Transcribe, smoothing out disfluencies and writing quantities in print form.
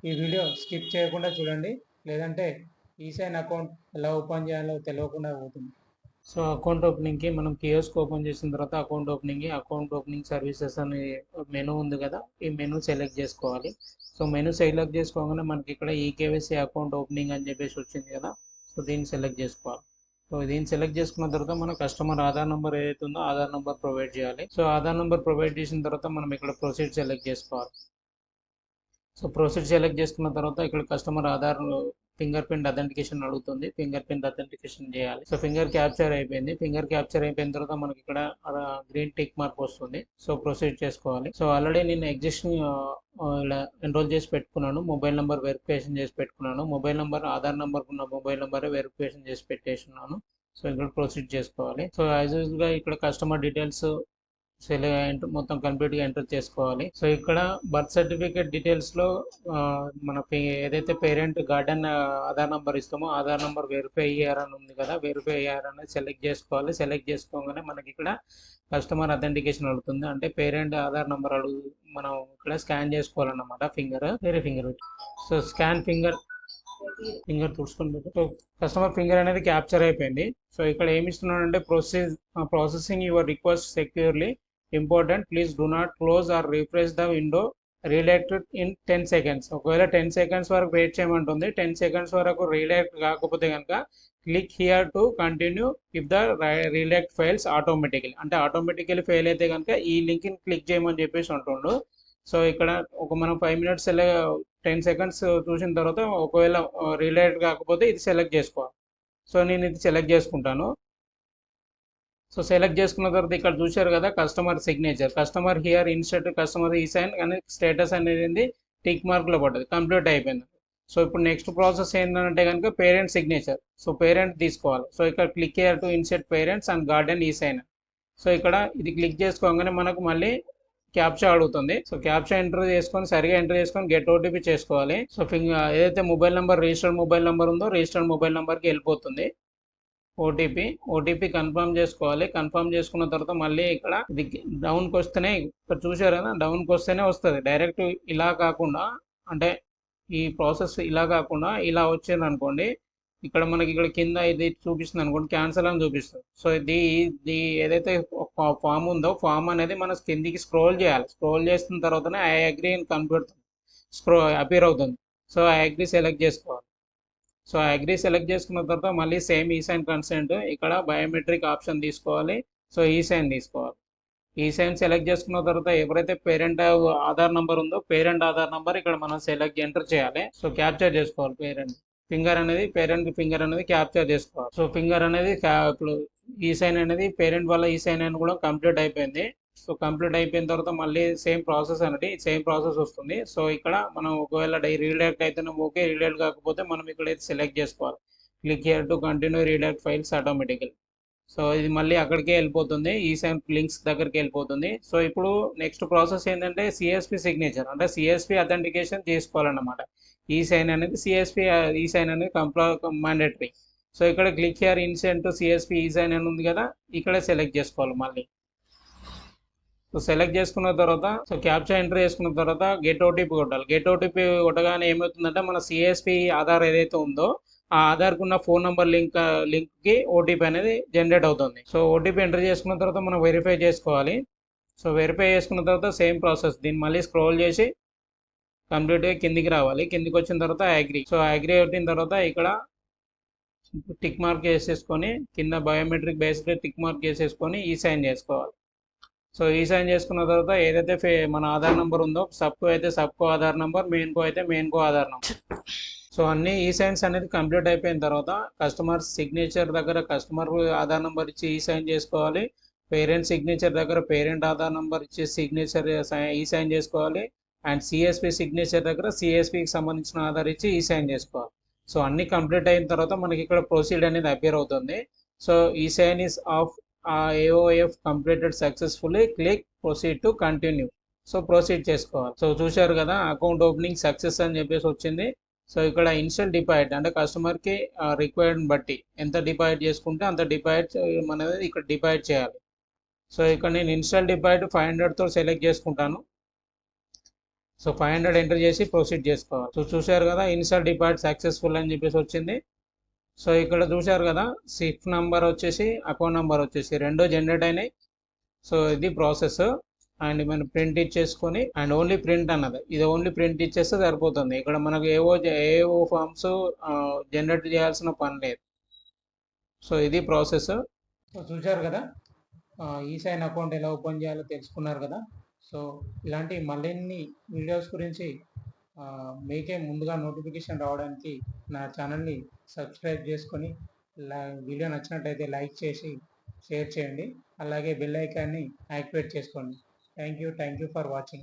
ఈ video skip చేయకుండా చూడండి, లేదంటే ఈసైన్ అకౌంట్ ఎలా ఓపెన్ చేయాలో తెలియకుండా పోతుంది. సో అకౌంట్ ఓపెనింగ్కి మనం కియోస్క్ ఓపెన్ చేసిన తర్వాత అకౌంట్ ఓపెనింగ్ సర్వీసెస్ అనే మెనూ ఉంది కదా, ఈ మెనూ సెలెక్ట్ చేసుకోవాలి. సో మెనూ సెలెక్ట్ చేసుకోగానే మనకి ఇక్కడ ఈకేవైసీ అకౌంట్ ఓపెనింగ్ అని చెప్పేసి వచ్చింది కదా, సో దీన్ని సెలెక్ట్ చేసుకోవాలి. సో దీన్ని సెలెక్ట్ చేసుకున్న తర్వాత మన కస్టమర్ ఆధార్ నెంబర్ ఏదైతే ఉందో ఆధార్ నెంబర్ ప్రొవైడ్ చేయాలి. సో ఆధార్ నెంబర్ ప్రొవైడ్ చేసిన తర్వాత మనం ఇక్కడ ప్రొసీడ్ సెలెక్ట్ చేసుకోవాలి. సో ప్రొసీడ్ సెలెక్ట్ చేసుకున్న తర్వాత ఇక్కడ customer Aadhaar finger print authentication అడుగుతుంది. ఫింగర్ ప్రింట్ అథెంటికేషన్ చేయాలి. సో ఫింగర్ క్యాప్చర్ అయిపోయింది. ఫింగర్ క్యాప్చర్ అయిపోయిన తర్వాత మనకి ఇక్కడ గ్రీన్ టిక్ మార్క్ వస్తుంది. సో ప్రొసీడ్ చేసుకోవాలి. సో ఆల్రెడీ నేను ఎగ్జిస్టింగ్ ఇలా ఎన్రోల్ చేసి పెట్టుకున్నాను. మొబైల్ నెంబర్ వెరిఫికేషన్ చేసి పెట్టుకున్నాను. మొబైల్ నెంబర్ ఆధార్ నెంబర్ ఉన్న మొబైల్ నెంబర్ వెరిఫికేషన్ చేసి పెట్టేస్తున్నాను. సో ఇక్కడ ప్రొసీడ్ చేసుకోవాలి. సో యాజ్ యూజువల్గా ఇక్కడ కస్టమర్ డీటెయిల్స్ మొత్తం కంప్లీట్గా ఎంటర్ చేసుకోవాలి. సో ఇక్కడ బర్త్ సర్టిఫికేట్ డీటెయిల్స్లో మన ఏదైతే పేరెంట్ గార్డెన్ ఆధార్ నెంబర్ ఇస్తామో ఆధార్ నెంబర్ వెరిఫై అయ్యారని ఉంది కదా, వెరిఫై అయ్యారని సెలెక్ట్ చేసుకోవాలి. సెలెక్ట్ చేసుకోగానే మనకి ఇక్కడ కస్టమర్ అథెంటికేషన్ అడుగుతుంది. అంటే పేరెంట్ ఆధార్ నెంబర్ మనం ఇక్కడ స్కాన్ చేసుకోవాలన్నమాట. వేరే ఫింగర్ సో స్కాన్ ఫింగర్ తుడుచుకొని సో కస్టమర్ ఫింగర్ అనేది క్యాప్చర్ అయిపోయింది. సో ఇక్కడ ఏమి ఇస్తున్నాడంటే processing your request securely important, please do not close or refresh the window redirected in 10 seconds. ఒకవేళ 10 seconds వరకు వెయిట్ చేయమంటుంది. 10 seconds వరకు రీడైరెక్ట్ కాకపోతే కనుక click here to continue if the redirect fails automatically, అంటే ఆటోమేటికలీ ఫెయిల్ అయితే కనుక ఈ లింక్ని క్లిక్ చేయమని చెప్పేసి అంటుండు. సో ఇక్కడ మనం 5 minutes 10 seconds చూసిన తర్వాత ఒకవేళ రీడైరెక్ట్ కాకపోతే ఇది సెలెక్ట్ చేసుకోవాలి. సో నేను ఇది సెలెక్ట్ చేసుకుంటాను. సో సెలెక్ట్ చేసుకున్న తర్వాత ఇక్కడ చూశారు కదా customer signature, customer here insert customer ఈ సైన్ అనే స్టేటస్ అనేది టిక్ మార్క్లో పడ్డది, కంప్లీట్ అయిపోయింది. సో ఇప్పుడు నెక్స్ట్ ప్రాసెస్ ఏంటంటే కనుక పేరెంట్ సిగ్నేచర్. సో పేరెంట్ తీసుకోవాలి. సో ఇక్కడ click here to insert parents and garden ఈ సైన్. సో ఇక్కడ ఇది క్లిక్ చేసుకోగానే మనకు మళ్ళీ క్యాప్చా అడుగుతుంది. సో క్యాప్చా ఎంటర్ చేసుకొని సరిగా ఎంటర్ చేసుకొని గెట్ ఓటీపీ చేసుకోవాలి. సో ఏదైతే mobile number registered mobile number ఉందో రిజిస్టర్డ్ మొబైల్ నెంబర్కి వెళ్ళిపోతుంది ఓటీపీ కన్ఫర్మ్ చేసుకోవాలి. కన్ఫర్మ్ చేసుకున్న తర్వాత మళ్ళీ ఇక్కడ ఇది డౌన్కి వస్తేనే, ఇక్కడ చూసారు కదా డౌన్కి వస్తేనే వస్తుంది. డైరెక్ట్ ఇలా కాకుండా, అంటే ఈ ప్రాసెస్ ఇలా కాకుండా ఇలా వచ్చింది అనుకోండి, ఇక్కడ మనకి ఇక్కడ కింద ఇది చూపిస్తుంది అనుకోండి, క్యాన్సల్ అని చూపిస్తుంది. సో ఇది ఏదైతే ఫామ్ ఉందో ఫామ్ అనేది మనం కిందికి స్క్రోల్ చేయాలి. స్క్రోల్ చేసిన తర్వాతనే ఐ అగ్రీ అని కనబడుతుంది, అపీర్ అవుతుంది. సో ఐ అగ్రీ సెలెక్ట్ చేసుకోవాలి. సో అగ్రీ సెలెక్ట్ చేసుకున్న తర్వాత మళ్ళీ సేమ్ ఈ సైన్ కన్సెంట్, ఇక్కడ బయోమెట్రిక్ ఆప్షన్ తీసుకోవాలి. సో ఈ సైన్ తీసుకోవాలి. ఈ సైన్ సెలెక్ట్ చేసుకున్న తర్వాత ఎవరైతే పేరెంట్ ఆధార్ నెంబర్ ఉందో పేరెంట్ ఆధార్ నెంబర్ ఇక్కడ మనం ఎంటర్ చేయాలి. సో క్యాప్చర్ చేసుకోవాలి. పేరెంట్ ఫింగర్ అనేది క్యాప్చర్ చేసుకోవాలి. సో ఫింగర్ అనేది ఇప్పుడు ఈ సైన్ అనేది పేరెంట్ వల్ల ఈ సైన్ అని కూడా కంప్లీట్ అయిపోయింది. సో కంప్లీట్ అయిపోయిన తర్వాత మళ్ళీ సేమ్ ప్రాసెస్ వస్తుంది. సో ఇక్కడ మనం ఒకవేళ రీడైరెక్ట్ అయితేనే ఓకే, రీడైరెక్ట్ కాకపోతే మనం ఇక్కడైతే సెలెక్ట్ చేసుకోవాలి. Click here to continue redirect fails automatically. So ఇది మళ్ళీ అక్కడికే వెళ్ళిపోతుంది, ఈ సైన్ లింక్స్ దగ్గరికి వెళ్ళిపోతుంది. సో ఇప్పుడు నెక్స్ట్ ప్రాసెస్ ఏంటంటే సిఎస్పి సిగ్నేచర్, అంటే సిఎస్పి అథెంటికేషన్ చేసుకోవాలన్నమాట. ఈ సైన్ అనేది ఈ సైన్ అనేది మ్యాండేటరీ. సో ఇక్కడ క్లిక్ హియర్ ఇన్సెంట్ సిఎస్పి ఈ సైన్ అని ఉంది కదా, ఇక్కడ సెలెక్ట్ చేసుకోవాలి మళ్ళీ. సో సెలెక్ట్ చేసుకున్న తర్వాత సో క్యాప్చా ఎంటర్ చేసుకున్న తర్వాత గెట్ ఓటీపీ కొట్టాలి. గెట్ ఓటీపీ కొట్టగానే ఏమవుతుందంటే మన సిఎస్పి ఆధార్ ఏదైతే ఉందో ఆ ఆధార్కు ఉన్న ఫోన్ నెంబర్ లింక్కి ఓటీపీ అనేది జనరేట్ అవుతుంది. సో ఓటీపీ ఎంటర్ చేసుకున్న తర్వాత మనం వెరిఫై చేసుకోవాలి. సో వెరిఫై చేసుకున్న తర్వాత సేమ్ ప్రాసెస్, దీన్ని మళ్ళీ స్క్రోల్ చేసి కంప్లీట్గా కిందికి రావాలి. కిందికి వచ్చిన తర్వాత అగ్రీ. సో అగ్రీ వచ్చిన తర్వాత ఇక్కడ టిక్ మార్క్ వేసేసుకొని కింద బయోమెట్రిక్ బేస్డ్ టిక్ మార్క్ వేసేసుకొని ఈ సైన్ చేసుకోవాలి. సో ఈ సైన్ చేసుకున్న తర్వాత ఏదైతే మన ఆధార్ నెంబర్ ఉందో సబ్కో అయితే సబ్కో ఆధార్ నెంబర్, మెయిన్కో అయితే మెయిన్కో ఆధార్ నెంబర్. సో అన్ని ఈ సైన్స్ అనేది కంప్లీట్ అయిపోయిన తర్వాత కస్టమర్ సిగ్నేచర్ దగ్గర కస్టమర్ ఆధార్ నెంబర్ ఇచ్చి ఈ సైన్ చేసుకోవాలి. పేరెంట్ సిగ్నేచర్ దగ్గర పేరెంట్ ఆధార్ నెంబర్ ఇచ్చి సిగ్నేచర్ ఈ సైన్ చేసుకోవాలి. అండ్ సిఎస్పి సిగ్నేచర్ దగ్గర సిఎస్పికి సంబంధించిన ఆధార్ ఇచ్చి ఈ సైన్ చేసుకోవాలి. సో అన్ని కంప్లీట్ అయిన తర్వాత మనకి ఇక్కడ ప్రొసీడ్ అనేది అపేర్ అవుతుంది. సో ఈ sign is of AOF completed successfully, click proceed to continue. So proceed చేసుకోవాలి. సో చూశారు కదా అకౌంట్ ఓపెనింగ్ సక్సెస్ అని చెప్పేసి వచ్చింది. సో ఇక్కడ ఇనిషియల్ డిపాజిట్ అంటే కస్టమర్కి రిక్వైర్డ్ బట్టి ఎంత డిపాజిట్ చేసుకుంటే అంత డిపాజిట్ అనేది ఇక్కడ డిపాజిట్ చేయాలి. సో ఇక్కడ నేను ఇనిషియల్ డిపాజిట్ 500తో సెలెక్ట్ చేసుకుంటాను. సో 500 ఎంటర్ చేసి ప్రొసీడ్ చేసుకోవాలి. సో చూశారు కదా, ఇన్సర్ట్ డిపాజిట్ సక్సెస్ఫుల్ అని చెప్పేసి వచ్చింది. సో ఇక్కడ చూశారు కదా, సిఫ్ నంబర్ వచ్చేసి అకౌంట్ నంబర్ వచ్చేసి రెండు జనరేట్ అయినాయి. సో ఇది ప్రాసెస్. అండ్ మనం ప్రింట్ ఇచ్చేసుకొని, అండ్ ఓన్లీ ప్రింట్ అన్నది, ఇది ఓన్లీ ప్రింట్ ఇచ్చేస్తే సరిపోతుంది. ఇక్కడ మనకు ఏవో ఫామ్స్ జనరేట్ చేయాల్సిన పని లేదు. సో ఇది ప్రాసెస్. సో చూశారు కదా, ఈ సైన్ అకౌంట్ ఎలా ఓపెన్ చేయాలో తెలుసుకున్నారు కదా. సో ఇలాంటి మరిన్ని వీడియోస్ గురించి మీకే ముందుగా నోటిఫికేషన్ రావడానికి నా ఛానల్ని సబ్స్క్రైబ్ చేసుకొని, వీడియో నచ్చినట్టయితే లైక్ చేసి షేర్ చేయండి. అలాగే బెల్ ఐకాన్ని యాక్టివేట్ చేసుకోండి. Thank you for watching.